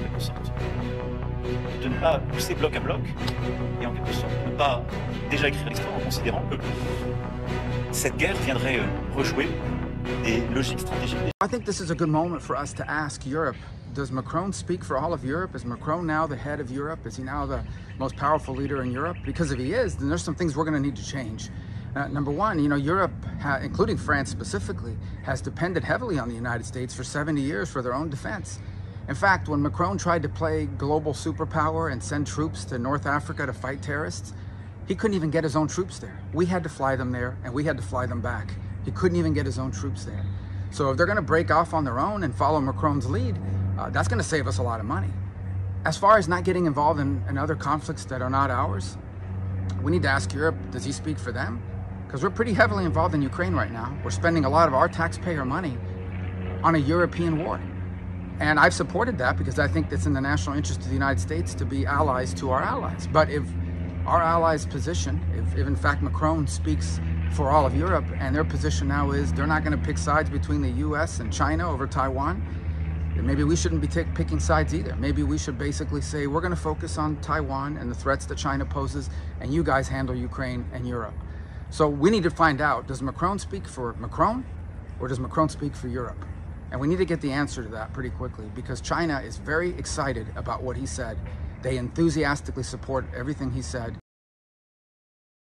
quelque sorte. De ne pas pousser bloc à bloc, et en quelque sorte ne pas déjà écrire l'histoire en considérant que cette guerre viendrait rejouer des logiques stratégiques. I think this is a good moment for us to ask Europe, does Macron speak for all of Europe? Is Macron now the head of Europe? Is he now the most powerful leader in Europe? Because if he is, then there's some things we're going to need to change. Number one, Europe, including France specifically, has depended heavily on the United States for 70 years for their own defense. In fact, when Macron tried to play global superpower and send troops to North Africa to fight terrorists, he couldn't even get his own troops there. We had to fly them there, and we had to fly them back. He couldn't even get his own troops there. So if they're going to break off on their own and follow Macron's lead, that's going to save us a lot of money. As far as not getting involved in other conflicts that are not ours, we need to ask Europe, does he speak for them? Because we're pretty heavily involved in Ukraine right now. We're spending a lot of our taxpayer money on a European war. And I've supported that because I think it's in the national interest of the United States to be allies to our allies. But if our allies' position, if in fact Macron speaks for all of Europe and their position now is they're not going to pick sides between the US and China over Taiwan, then maybe we shouldn't be picking sides either. Maybe we should basically say we're going to focus on Taiwan and the threats that China poses, and you guys handle Ukraine and Europe. So we need to find out, does Macron speak for Macron or does Macron speak for Europe? And we need to get the answer to that pretty quickly because China is very excited about what he said. They enthusiastically support everything he said.